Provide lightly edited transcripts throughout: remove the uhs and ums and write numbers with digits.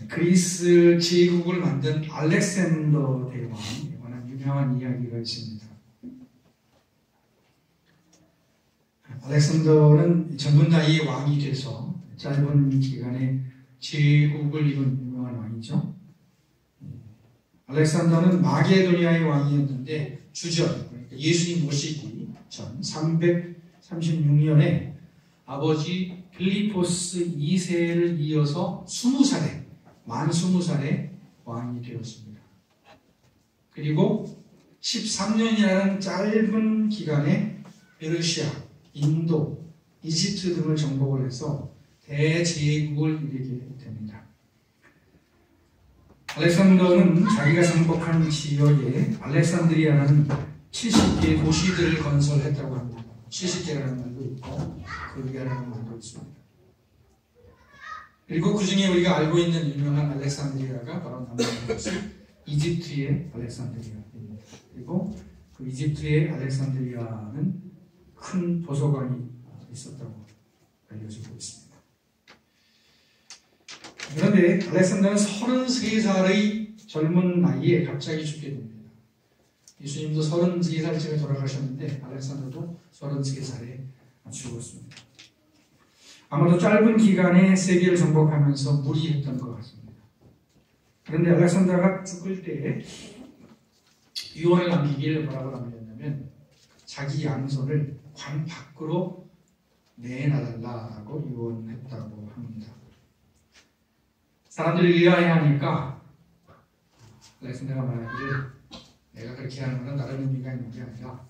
그리스 제국을 만든 알렉산더 대왕에 관한 유명한 이야기가 있습니다. 알렉산더는 젊은 나이에 왕이 돼서 짧은 기간에 제국을 이룬 유명한 왕이죠. 알렉산더는 마게도니아의 왕이었는데 주전, 그러니까 예수님 모시기 전 336년에 아버지 빌리포스 2세를 이어서 20살에 만 20살에 왕이 되었습니다. 그리고 13년이라는 짧은 기간에 페르시아, 인도, 이집트 등을 정복을 해서 대제국을 이루게 됩니다. 알렉산더는 자기가 정복한 지역에 알렉산드리아라는 70개의 도시들을 건설했다고 합니다. 70개라는 말도 있고 그리아라는 말도 있습니다. 그리고 그 중에 우리가 알고 있는 유명한 알렉산드리아가 바로 남방에서 이집트의 알렉산드리아입니다. 그리고 그 이집트의 알렉산드리아는 큰 도서관이 있었다고 알려지고 있습니다. 그런데 알렉산더는 33살의 젊은 나이에 갑자기 죽게 됩니다. 예수님도 33살쯤에 돌아가셨는데 알렉산더도 33살에 죽었습니다. 아마도 짧은 기간에 세계를 정복하면서 무리했던 것 같습니다. 그런데 알렉산더가 죽을 때 유언을 남기기를 뭐라고 남겼냐면 자기 양손을 관 밖으로 내놔달라고 유언했다고 합니다. 사람들이 의아해하니까 알렉산더가 말하기를 내가 그렇게 하는 건 다른 의미가 있는 게 아니라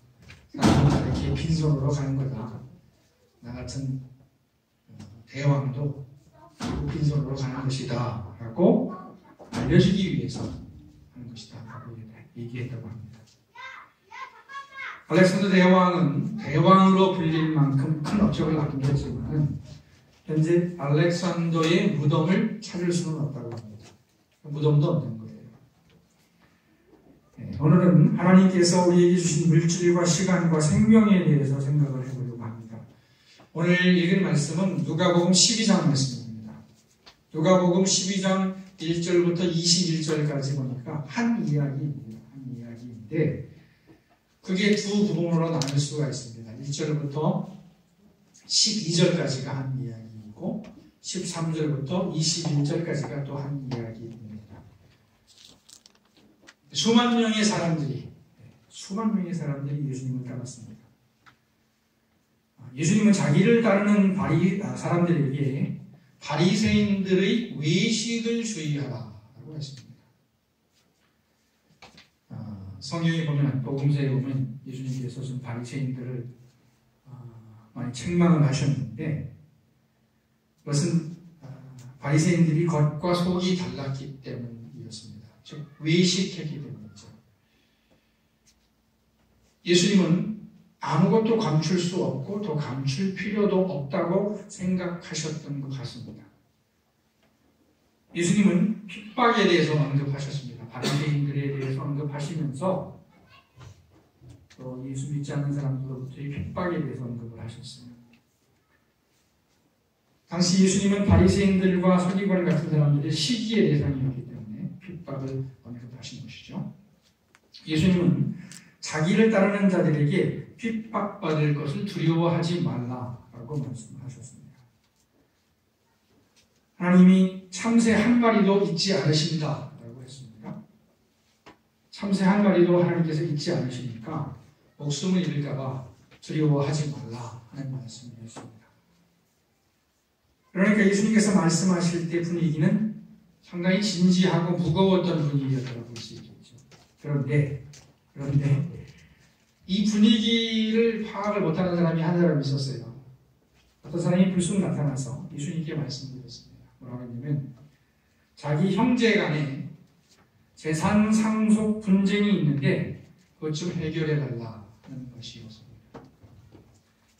사람은 이렇게 빈손으로 가는 거다. 나 같은 대왕도 빈손으로 가는 것이다 라고 알려주기 위해서 하는 것이다 라고 얘기했다고 합니다. 알렉산더 대왕은 대왕으로 불릴 만큼 큰 업적을 남겼지만 현재 알렉산더의 무덤을 찾을 수는 없다고 합니다. 무덤도 없는 거예요. 오늘은 하나님께서 우리에게 주신 물질과 시간과 생명에 대해서 생각을 해보려고 합니다. 오늘 읽은 말씀은 누가복음 12장 말씀입니다. 누가복음 12장 1절부터 21절까지 보니까 한 이야기입니다. 한 이야기인데 그게 두 부분으로 나눌 수가 있습니다. 1절부터 12절까지가 한 이야기이고 13절부터 21절까지가 또 한 이야기입니다. 수만 명의 사람들이 예수님을 따랐습니다. 예수님은 자기를 따르는 사람들에게 바리새인들의 외식을 주의하라고 했습니다. 성경에 보면 복음서에 보면 예수님께서 좀 바리새인들을 많이 책망을 하셨는데 그것은 바리새인들이 겉과 속이 달랐기 때문이었습니다. 즉 외식했기 때문이죠. 예수님은 아무것도 감출 수 없고 더 감출 필요도 없다고 생각하셨던 것 같습니다. 예수님은 핍박에 대해서 언급하셨습니다. 바리새인들에 대해서 언급하시면서 또 예수 믿지 않는 사람들로부터의 핍박에 대해서 언급을 하셨어요. 당시 예수님은 바리새인들과 서기관 같은 사람들의 시기의 대상이었기 때문에 핍박을 언급하신 것이죠. 예수님은 자기를 따르는 자들에게 핍박받을 것을 두려워하지 말라라고 말씀하셨습니다. 하나님이 참새 한 마리도 잊지 않으신다 라고 했습니다. 참새 한 마리도 하나님께서 잊지 않으시니까 목숨을 잃을까봐 두려워하지 말라 하는 말씀이었습니다. 그러니까 예수님께서 말씀하실 때 분위기는 상당히 진지하고 무거웠던 분위기였다고 볼 수 있겠죠. 그런데 이 분위기를 파악을 못하는 사람이 한 사람 있었어요. 어떤 사람이 불쑥 나타나서 예수님께 말씀드렸습니다. 뭐라고 했냐면 자기 형제 간에 재산 상속 분쟁이 있는데 그것 좀 해결해 달라는 것이었습니다.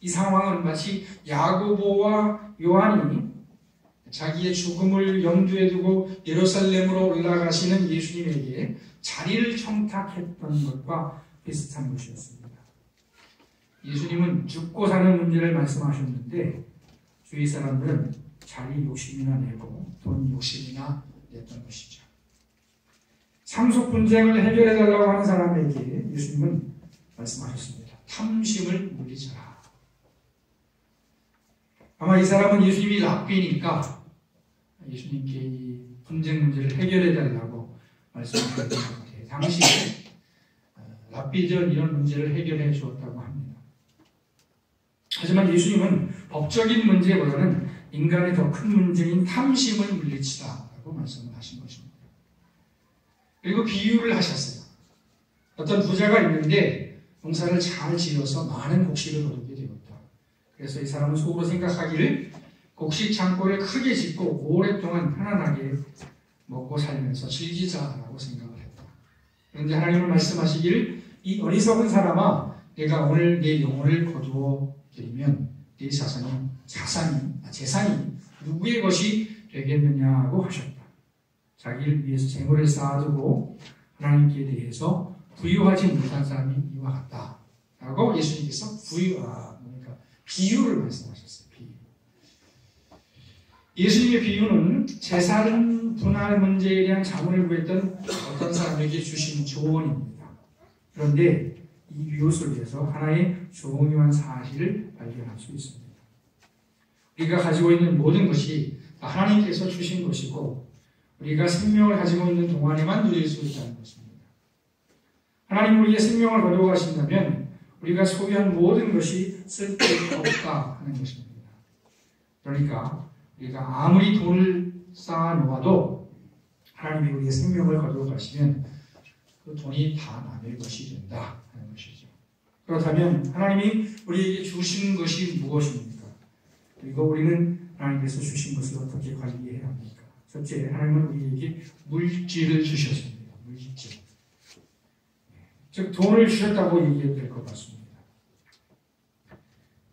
이 상황은 마치 야고보와 요한이 자기의 죽음을 염두에 두고 예루살렘으로 올라가시는 예수님에게 자리를 청탁했던 것과 비슷한 것이었습니다. 예수님은 죽고 사는 문제를 말씀하셨는데 주위 사람들은 자리 욕심이나 내고 돈 욕심이나 냈던 것이죠. 상속 분쟁을 해결해달라고 하는 사람에게 예수님은 말씀하셨습니다. 탐심을 물리쳐라. 아마 이 사람은 예수님이 랍비니까 예수님께 이 분쟁 문제를 해결해달라고 말씀하셨던 것 같아요. 당시에 랍비들 이런 문제를 해결해 주었다고 합니다. 하지만 예수님은 법적인 문제보다는 인간의 더 큰 문제인 탐심을 물리치라라고 말씀을 하신 것입니다. 그리고 비유를 하셨어요. 어떤 부자가 있는데 농사를 잘 지어서 많은 곡식을 거두게 되었다. 그래서 이 사람은 속으로 생각하기를 곡식 창고를 크게 짓고 오랫동안 편안하게 먹고 살면서 즐기자라고 생각을 했다. 그런데 하나님은 말씀하시기를 이 어리석은 사람아, 내가 오늘 내 영혼을 거두어 드리면 네 재산이 누구의 것이 되겠느냐고 하셨다. 자기를 위해서 재물을 쌓아두고 하나님께 대해서 부유하지 못한 사람이 이와 같다라고 예수님께서 비유를 말씀하셨어요. 비유. 예수님의 비유는 재산 분할 문제에 대한 자문을 구했던 어떤 사람에게 주신 조언입니다. 그런데 이 비유 속에서 하나의 중요한 사실을 발견할 수 있습니다. 우리가 가지고 있는 모든 것이 하나님께서 주신 것이고 우리가 생명을 가지고 있는 동안에만 누릴 수 있다는 것입니다. 하나님 우리의 생명을 거두어가신다면 우리가 소유한 모든 것이 쓸데없다 하는 것입니다. 그러니까 우리가 아무리 돈을 쌓아놓아도 하나님이 우리의 생명을 거두어가시면 그 돈이 다 남의 것이 된다 하는 것이죠. 그렇다면 하나님이 우리에게 주신 것이 무엇입니까? 그리고 우리는 하나님께서 주신 것을 어떻게 관리해야 합니까? 첫째, 하나님은 우리에게 물질을 주셨습니다. 물질. 즉 돈을 주셨다고 얘기해도 될 것 같습니다.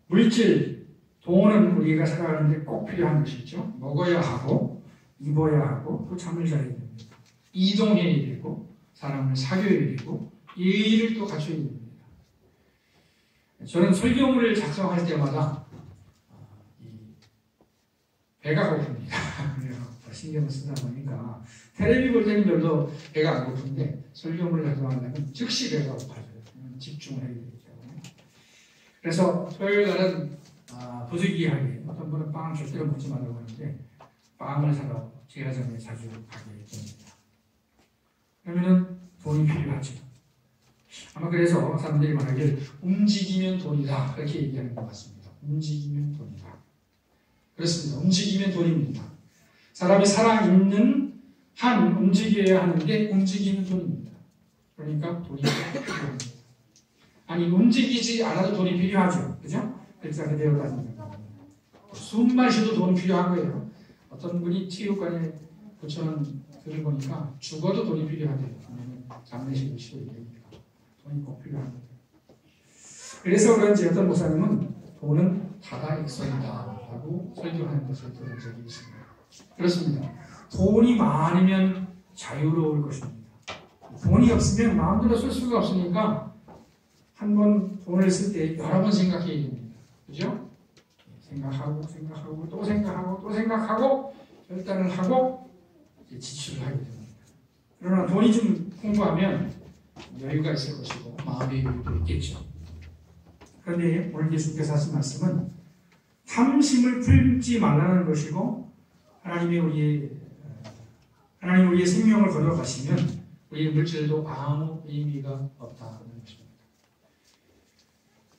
물질, 돈은 우리가 살아가는데 꼭 필요한 것이죠. 먹어야 하고 입어야 하고 또 잠을 자야 됩니다. 이동해야 되고 사람을 사귀어야 되고 예의를 또 갖춰야 됩니다. 저는 설교문을 작성할 때마다 배가 고픕니다. 신경을 쓰다 보니까 텔레비 볼 때는 별로 배가 안 고픈데 설교문을 작성하려면 즉시 배가 고파져요. 집중을 해야 되기 때문에. 그래서 토요일 날은 부득이하게 어떤 분은 빵을 절대로 먹지 말라고 하는데 빵을 사러 제과점에 자주 가게 됩니다. 그러면은 돈이 필요하죠. 아마 그래서 사람들이 말하길 움직이면 돈이다 그렇게 얘기하는 것 같습니다. 움직이면 돈이다. 그렇습니다. 움직이면 돈입니다. 사람이 살아있는 한 움직여야 하는데 움직이는 돈입니다. 그러니까 돈이 필요합니다. 아니 움직이지 않아도 돈이 필요하죠. 그죠? 그렇게 되어 다닙니다. 숨만 쉬어도 돈이 필요한 거예요. 어떤 분이 체육관에 9,000원 들을 보니까 죽어도 돈이 필요하대요. 장례식을 치러야 되니까 돈이 꼭 필요합니다. 그래서 그런지 어떤 목사님은 돈은 다다익선이다 라고 설교하는 것을 들은 적이 있습니다. 그렇습니다. 돈이 많으면 자유로울 것입니다. 돈이 없으면 마음대로 쓸 수가 없으니까 한 번 돈을 쓸 때 여러 번 생각해야 됩니다. 그죠? 생각하고 또 생각하고 또 생각하고 결단을 하고 지출을 하게 됩니다. 그러나 돈이 좀 풍부하면 여유가 있을 것이고 마음의 여유도 있겠죠. 그런데 오늘 예수께서 하신 말씀은 탐심을 풀지 말라는 것이고 하나님이 우리의 생명을 거둬가시면 우리의 물질도 아무 의미가 없다는 것입니다.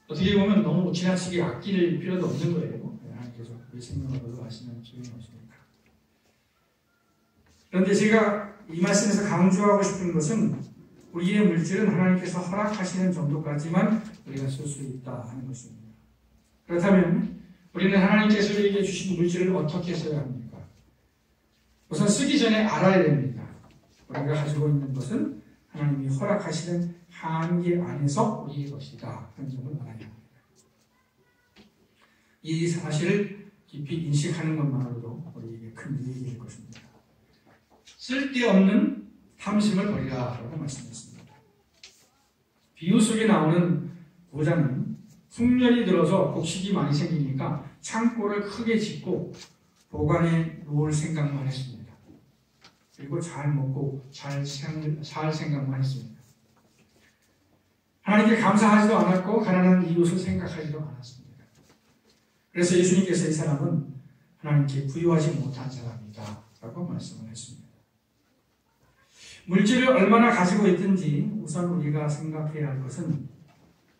어떻게 보면 너무 지나치게 아낄 필요도 없는 거예요. 하나님께서 우리 생명을 거둬가시면 소용이 없으니까. 그런데 제가 이 말씀에서 강조하고 싶은 것은 우리의 물질은 하나님께서 허락하시는 정도까지만 우리가 쓸 수 있다 하는 것입니다. 그렇다면 우리는 하나님께서 우리에게 주신 물질을 어떻게 써야 합니까? 우선 쓰기 전에 알아야 됩니다. 우리가 가지고 있는 것은 하나님이 허락하시는 한계 안에서 우리의 것이다 하는 점을 알아야 합니다. 이 사실을 깊이 인식하는 것만으로도 우리에게 큰 이익이 될 것입니다. 쓸데없는 탐심을 버리라라고 말씀했습니다. 비유 속에 나오는 부자는 흉년이 들어서 곡식이 많이 생기니까 창고를 크게 짓고 보관해 놓을 생각만 했습니다. 그리고 잘 먹고 잘 살 생각만 했습니다. 하나님께 감사하지도 않았고 가난한 이웃을 생각하지도 않았습니다. 그래서 예수님께서 이 사람은 하나님께 부유하지 못한 사람이다 라고 말씀을 했습니다. 물질을 얼마나 가지고 있든지 우선 우리가 생각해야 할 것은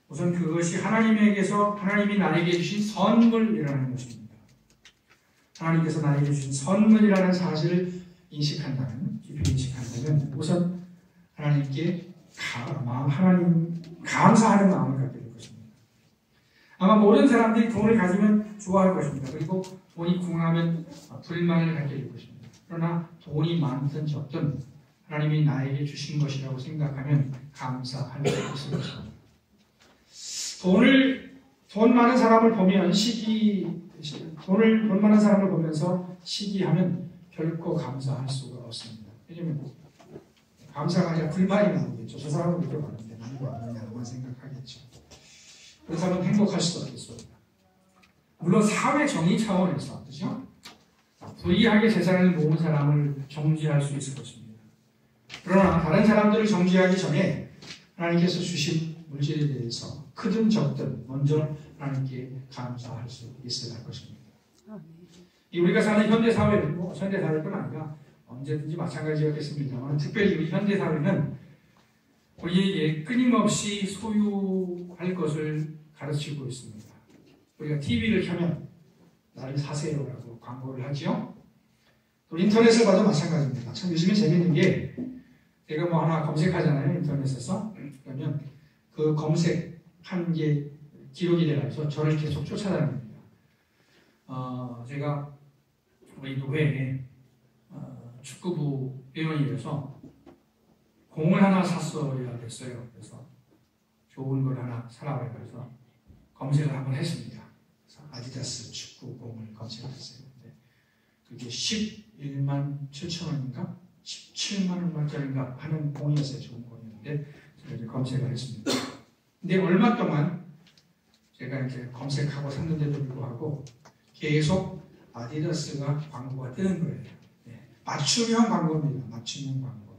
우선 그것이 하나님이 나에게 주신 선물이라는 것입니다. 하나님께서 나에게 주신 선물이라는 사실을 인식한다면, 깊이 인식한다면 우선 하나님께 감사하는 마음을 갖게 될 것입니다. 아마 모든 사람들이 돈을 가지면 좋아할 것입니다. 그리고 돈이 궁하면 불만을 갖게 될 것입니다. 그러나 돈이 많든 적든 하나님이 나에게 주신 것이라고 생각하면 감사할 수 있을 것입니다. 돈 많은 사람을 보면 돈 많은 사람을 보면서 시기하면 결코 감사할 수가 없습니다. 왜냐하면 감사가 아니라 불만이 나오겠죠. 저 사람은 이렇게 많은데 나는 왜 없느냐고만 생각하겠죠. 그래서 하면 행복할 수도 없겠습니다. 물론 사회 정의 차원에서 그렇죠? 불이하게 재산을 모은 사람을 정죄할 수 있을 것입니다. 그러나 다른 사람들을 정죄하기 전에 하나님께서 주신 물질에 대해서 크든 적든 먼저 하나님께 감사할 수 있어야 할 것입니다. 우리가 사는 현대사회는 현대사회뿐 아니라 언제든지 마찬가지였겠습니다만 특별히 우리 현대사회는 우리에게 끊임없이 소유할 것을 가르치고 있습니다. 우리가 TV를 켜면 나를 사세요라고 광고를 하죠. 또 인터넷을 봐도 마찬가지입니다. 참 요즘에 재밌는 게 내가 뭐 하나 검색하잖아요. 인터넷에서. 그러면 그 검색한 게 기록이 돼서 저를 계속 쫓아다닙니다. 제가 우리 노회에 축구부 회원이라서 공을 하나 샀어야 됐어요. 그래서 좋은 걸 하나 사라고 해서 검색을 한번 했습니다. 그래서 아디다스 축구공을 검색을 했어요. 근데 그게 11만 7천 원인가? 17만 원짜리인가 하는 공이었어요. 좋은 공이었는데 제가 이제 검색을 했습니다. 근데 얼마 동안 제가 이제 검색하고 샀는데도 불구하고 계속 아디다스가 광고가 뜨는 거예요. 맞춤형 광고입니다. 맞춤형 광고.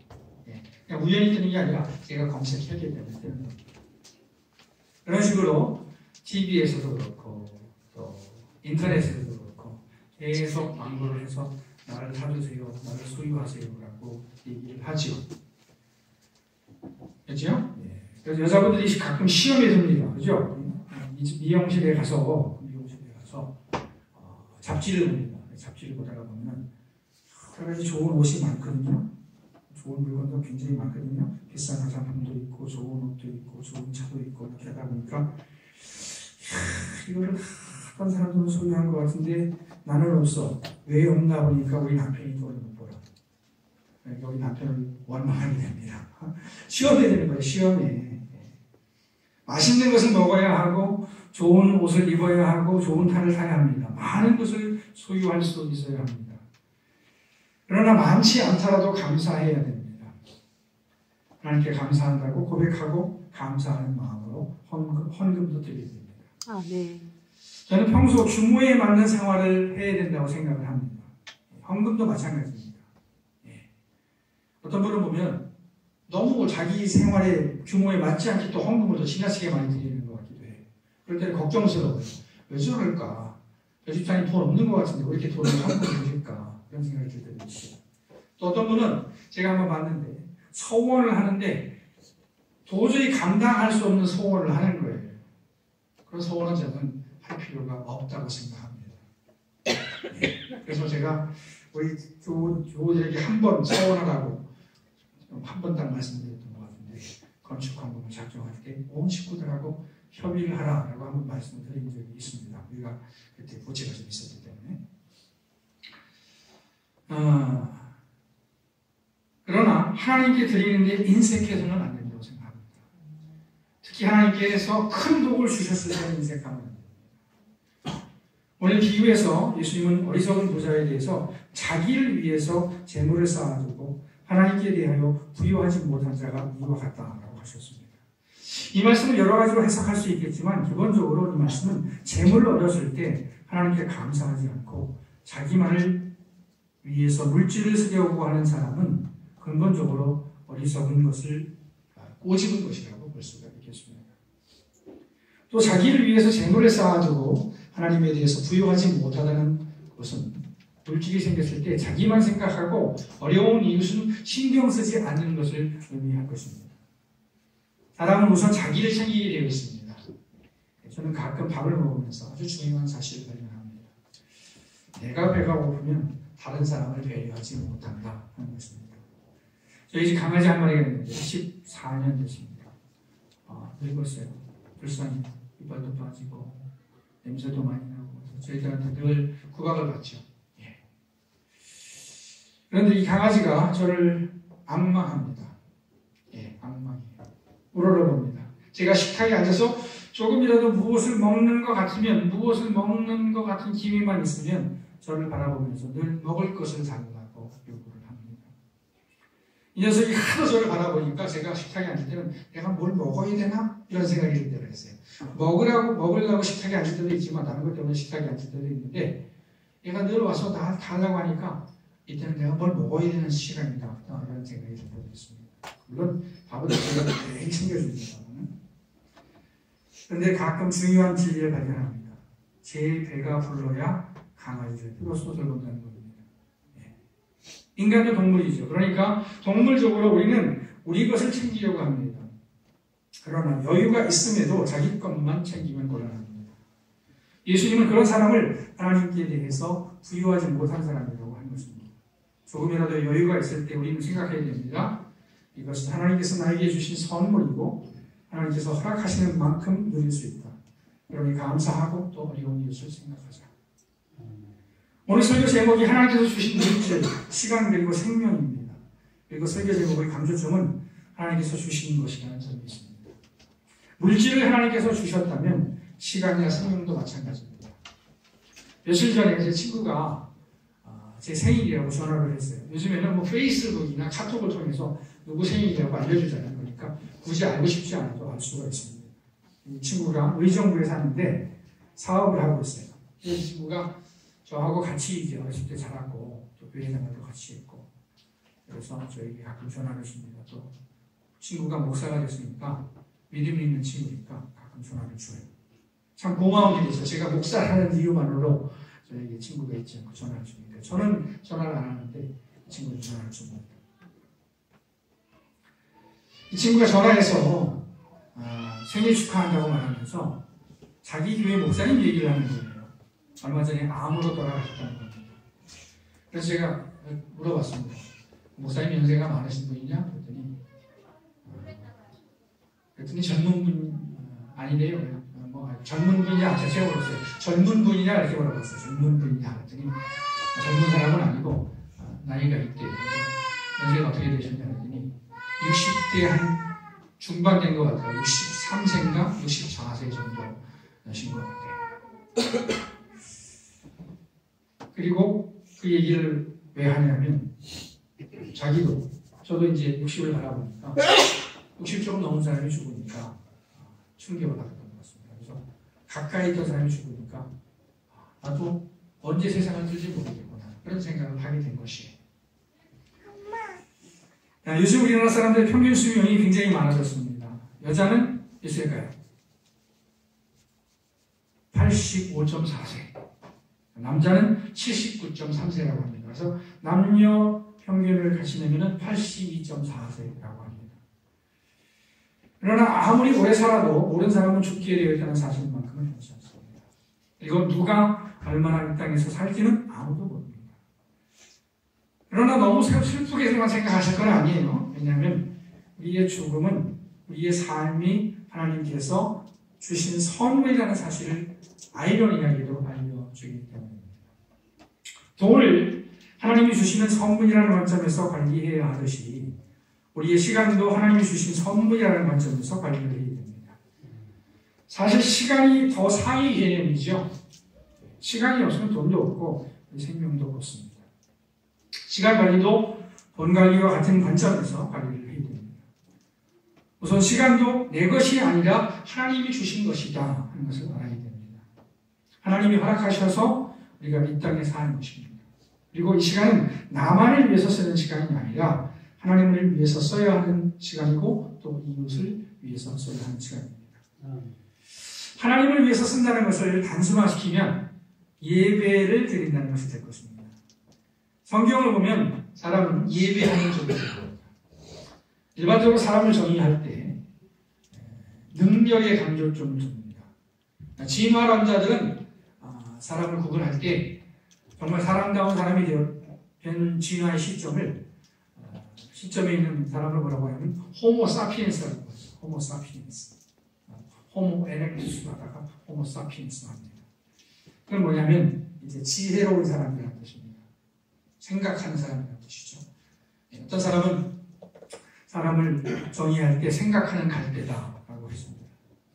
그냥 우연히 뜨는 게 아니라 제가 검색했기 때문에 뜨는 겁니다. 그런 식으로 TV에서도 그렇고 또 인터넷에서도 그렇고 계속 광고를 해서 나를 사주세요, 나를 소유하세요라고 얘기를 하죠. 그렇죠? 그래서 여자분들이 가끔 시험에 듭니다. 그죠? 미용실에 가서 잡지를 봅니다. 잡지를 보다가 보면 여러 가지 좋은 옷이 많거든요. 좋은 물건도 굉장히 많거든요. 비싼 화장품도 있고 좋은 옷도 있고 좋은 차도 있고 이렇게 하다 보니까 이거를 어떤 사람들은 소유한 것 같은데 나는 없어. 왜 없나 보니까 우리 남편이 돈을 못 벌어. 그러니까 우리 남편을 원망하게 됩니다. 시험에 되는 거예요. 시험에. 맛있는 것을 먹어야 하고 좋은 옷을 입어야 하고 좋은 차를 타야 합니다. 많은 것을 소유할 수 있어야 합니다. 그러나 많지 않더라도 감사해야 됩니다. 하나님께 감사한다고 고백하고 감사하는 마음으로 헌금도 드려야 됩니다. 네. 저는 평소 규모에 맞는 생활을 해야 된다고 생각을 합니다. 헌금도 마찬가지입니다. 어떤 분을 보면 너무 자기 생활의 규모에 맞지 않게 또 헌금을 더 지나치게 많이 드리는 것 같기도 해요. 그럴 때는 걱정스러워요. 왜 저럴까? 저 집사님 돈 없는 것 같은데 왜 이렇게 돈을 헌금을 주실까? 이런 생각이 들 때도 있어요. 또 어떤 분은 제가 한번 봤는데 소원을 하는데 도저히 감당할 수 없는 소원을 하는 거예요. 그런 소원은 저는 할 필요가 없다고 생각합니다. 그래서 제가 우리 교우들에게 한 번 소원하라고 한 번 딱 말씀드렸던 것 같은데 건축헌금을 작성할 때 온 식구들하고 협의를 하라라고 한번 말씀을 드린 적이 있습니다. 우리가 그때 부채가 좀 있었기 때문에. 그러나 하나님께 드리는데 인색해서는 안 된다고 생각합니다. 특히 하나님께서 큰 복을 주셨을 때 인색하면 안 됩니다. 오늘 비유에서 예수님은 어리석은 부자에 대해서 자기를 위해서 재물을 쌓아두고 하나님께 대하여 부유하지 못한 자가 이와 같다라고 하셨습니다. 이 말씀을 여러 가지로 해석할 수 있겠지만 기본적으로 이 말씀은 재물을 얻었을 때 하나님께 감사하지 않고 자기만을 위에서 물질을 쓰려고 하는 사람은 근본적으로 어리석은 것을 꼬집은 것이라고 볼 수가 있겠습니다. 또 자기를 위해서 재물을 쌓아두고 하나님에 대해서 부유하지 못하다는 것은 물질이 생겼을 때 자기만 생각하고 어려운 이웃은 신경 쓰지 않는 것을 의미할 것입니다. 사람은 우선 자기를 챙기게 되어 있습니다. 저는 가끔 밥을 먹으면서 아주 중요한 사실을 발견합니다. 내가 배가 고프면 다른 사람을 배려하지 못한다 하는 것입니다. 저희 집 강아지 한 마리가 있는데 14년 됐습니다. 늙었어요. 불쌍히 이빨도 빠지고 냄새도 많이 나고 저희들한테 늘 구박을 받죠. 예. 그런데 이 강아지가 저를 악마합니다. 예, 악마예요. 우러러봅니다. 제가 식탁에 앉아서 조금이라도 무엇을 먹는 것 같으면, 무엇을 먹는 것 같은 기미만 있으면 저를 바라보면서 늘 먹을 것을 달라고 요구를 합니다. 이 녀석이 하도 저를 바라보니까 제가 식탁에 앉을 때는 내가 뭘 먹어야 되나? 이런 생각이 들 때가 있어요. 먹으려고 식탁에 앉을 때도 있지만 다른 것 때문에 식탁에 앉을 때도 있는데 얘가 늘 와서 나 달라고 하니까 이때는 내가 뭘 먹어야 되는 시간이다. 이런 생각이 들 때도 있습니다. 물론 밥은 제가 매일 챙겨줍니다. 그런데 가끔 중요한 진리를 발견합니다. 제 배가 불러야 강아지를 비로소 돌본다는 겁니다. 예. 인간도 동물이죠. 그러니까 동물적으로 우리는 우리 것을 챙기려고 합니다. 그러나 여유가 있음에도 자기 것만 챙기면 곤란합니다. 예수님은 그런 사람을 하나님께 대해서 부유하지 못한 사람이라고 하는 것입니다. 조금이라도 여유가 있을 때 우리는 생각해야 됩니다. 이것은 하나님께서 나에게 주신 선물이고 하나님께서 허락하시는 만큼 누릴 수 있다. 그러니 감사하고 또 어려운 이웃을 생각하자. 오늘 설교 제목이 하나님께서 주신 물질, 시간 그리고 생명입니다. 그리고 설교 제목의 강조점은 하나님께서 주신 것이라는 점이 있습니다. 물질을 하나님께서 주셨다면 시간이나 생명도 마찬가지입니다. 며칠 전에 제 친구가 제 생일이라고 전화를 했어요. 요즘에는 뭐 페이스북이나 카톡을 통해서 누구 생일이라고 알려주잖아요. 그러니까 굳이 알고 싶지 않아도 알 수가 있습니다. 이 친구가 의정부에 사는데 사업을 하고 있어요. 이 친구가 저하고 같이 이제 어렸을 때 자랐고 또 교회 생활도 같이 했고 그래서 저에게 가끔 전화를 줍니다. 또 친구가 목사가 됐으니까 믿음이 있는 친구니까 가끔 전화를 줘요. 참 고마운 일이죠. 제가 목사라는 이유만으로 저에게 친구가 있지 않고 전화를 줍니다. 저는 전화를 안 하는데 이 친구는 전화를 줍니다. 이 친구가 전화해서 생일 축하한다고 말하면서 자기 교회 목사님 얘기를 하는 거예요. 얼마 전에 암으로 돌아가셨다는 겁니다. 그래서 제가 물어봤습니다. 목사님 연세가 많으신 분이냐? 그랬더니 젊은 분 아니래요. 젊은 분이냐? 제가 물었어요. 젊은 분이냐? 이렇게 물어봤어요. 젊은 분이냐? 그랬더니 젊은 사람은 아니고 나이가 있대요. 연세가 어떻게 되셨냐? 그랬더니 60대 한 중반 된 것 같아요. 63세인가 64세 정도 되신 것 같아요. 그리고 그 얘기를 왜 하냐면 자기도 저도 이제 60을 바라보니까 60 조금 넘은 사람이 죽으니까 충격을 받았던 것 같습니다. 그래서 가까이 있던 사람이 죽으니까 나도 언제 세상을 뜰지 모르겠구나 그런 생각을 하게 된 것이에요. 요즘 우리나라 사람들의 평균 수명이 굉장히 많아졌습니다. 여자는 몇 세일까요? 85.4세. 남자는 79.3세라고 합니다. 그래서 남녀 평균을 같이 내면 82.4세라고 합니다. 그러나 아무리 오래 살아도 모든 사람은 죽게 되어 있다는 사실만큼은 변치 않습니다. 그리고 누가 얼마나 이 땅에서 살지는 아무도 모릅니다. 그러나 너무 슬프게만 생각하실 건 아니에요. 왜냐하면 우리의 죽음은 우리의 삶이 하나님께서 주신 선물이라는 사실을 아이러니하게도 알려주기 때문입니다. 돈을 하나님이 주시는 선물이라는 관점에서 관리해야 하듯이 우리의 시간도 하나님이 주신 선물이라는 관점에서 관리를 해야 됩니다. 사실 시간이 더 상위 개념이죠. 시간이 없으면 돈도 없고 생명도 없습니다. 시간 관리도 돈 관리와 같은 관점에서 관리를 해야 됩니다. 우선 시간도 내 것이 아니라 하나님이 주신 것이다 하는 것을 알아야 됩니다. 하나님이 허락하셔서 우리가 이 땅에 사는 것입니다. 그리고 이 시간은 나만을 위해서 쓰는 시간이 아니라 하나님을 위해서 써야 하는 시간이고 또 이웃을 위해서 써야 하는 시간입니다. 하나님을 위해서 쓴다는 것을 단순화시키면 예배를 드린다는 것이 될 것입니다. 성경을 보면 사람은 예배하는 존재입니다. 일반적으로 사람을 정의할 때 능력의 강조점을 줍니다. 진화론자들은 사람을 구분할 때 정말 사람다운 사람이 된 진화의 시점에 있는 사람을 뭐라고 하냐면 호모 사피엔스라고 하죠. 호모 사피엔스. 호모 에렉투스로 하다가 호모 사피엔스로 합니다. 그건 뭐냐면 이제 지혜로운 사람이라는 뜻입니다. 생각하는 사람이라는 뜻이죠. 어떤 사람은 사람을 정의할 때 생각하는 갈대다라고 했습니다.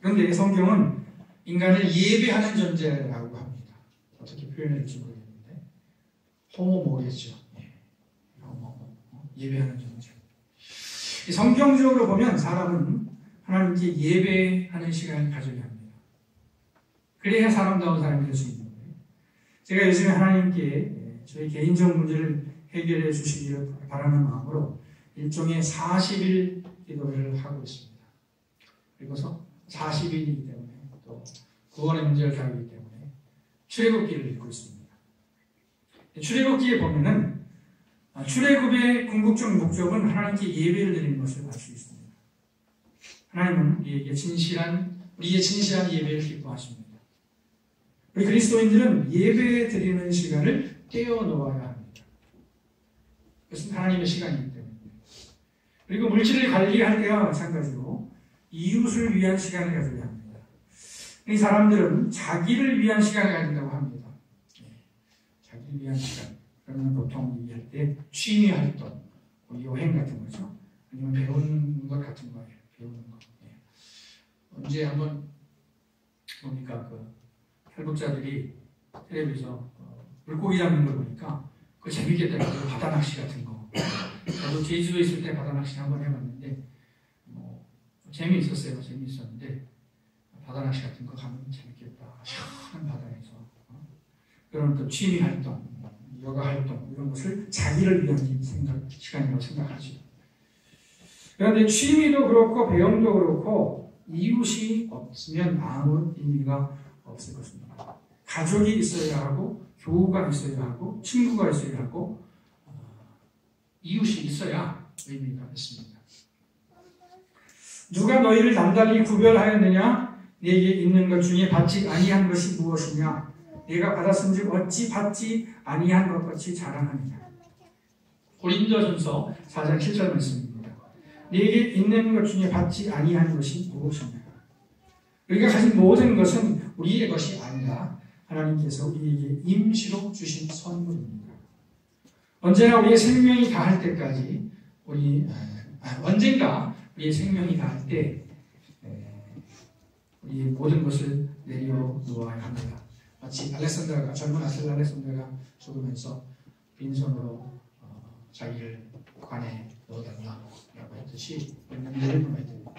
그런데 성경은 인간을 예배하는 존재라고 합니다. 어떻게 표현할지 모르겠는데 호모 뭐겠죠. 예배하는 존재. 성경적으로 보면 사람은 하나님께 예배하는 시간을 가져야 합니다. 그래야 사람다운 사람이 될 수 있는 거예요. 제가 요즘에 하나님께 저희 개인적 문제를 해결해 주시기를 바라는 마음으로 일종의 40일 기도를 하고 있습니다. 그리고서 40일이기 때문에 또 구원의 문제를 다루기 때문에 출애굽기를 읽고 있습니다. 출애굽기에 보면은 출애굽의 궁극적 목적은 하나님께 예배를 드리는 것을 알 수 있습니다. 하나님은 우리의 진실한 예배를 기뻐하십니다. 우리 그리스도인들은 예배 드리는 시간을 떼어놓아야 합니다. 그것은 하나님의 시간이기 때문에. 그리고 물질을 관리할 때와 마찬가지로 이웃을 위한 시간을 가져야 합니다. 이 사람들은 자기를 위한 시간을 가진다고 합니다. 자기를 위한 시간. 그러면 보통 얘기할 때 취미 활동, 여행 같은 거죠. 아니면 배우는 것 같은 거예요. 배우는 거. 언제 한번 보니까 탈북자들이 텔레비에서 물고기 잡는 걸 보니까 그거 재밌겠더라고요. 바다 낚시 같은 거. 저도 제주도에 있을 때 바다 낚시 한번 해봤는데 재미있었어요. 재미있었는데 바다 낚시 같은 거 가면 재밌겠다. 시원한 바다에서 그런 또 취미 활동, 여가 활동 이런 것을 자기를 위한 시간이라고 생각하죠. 그런데 취미도 그렇고 배움도 그렇고 이웃이 없으면 아무 의미가 없을 것입니다. 가족이 있어야 하고 교우가 있어야 하고 친구가 있어야 하고 이웃이 있어야 의미가 있습니다. 누가 너희를 남달리 구별하였느냐? 네게 있는 것 중에 받지 아니한 것이 무엇이냐? 네가 받았은즉 어찌 받지 아니한 것 같이 자랑하느냐? 고린도전서 4장 7절 말씀입니다. 네게 있는 것 중에 받지 아니한 것이 무엇이냐? 우리가 가진 모든 것은 우리의 것이 아니라 하나님께서 우리에게 임시로 주신 선물입니다. 언제나 우리의 생명이 다할 때까지 언젠가 우리의 생명이 다할 때 우리의 모든 것을 내려놓아야 합니다. 마치 젊은 알렉산더가 죽으면서 빈손으로 자기를 관에 넣어달라고 했듯이 내려놓아야 됩니다.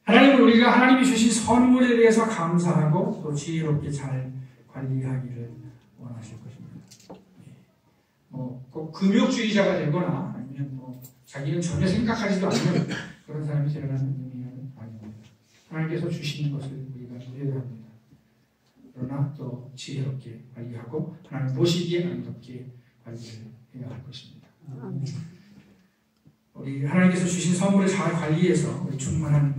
하나님은 우리가 하나님이 주신 선물에 대해서 감사하고 또 지혜롭게 잘 관리하기를 원하실 것입니다. 꼭 금욕주의자가 되거나 아니면 자기는 전혀 생각하지도 않는 그런 사람이 되라는 의미는 아닙니다. 하나님께서 주시는 것을 우리가 누려야 합니다. 그러나 또 지혜롭게 관리하고 하나님 보시기에 아름답게 관리를 해야 할 것입니다. 우리 하나님께서 주신 선물을 잘 관리해서 우리 충만한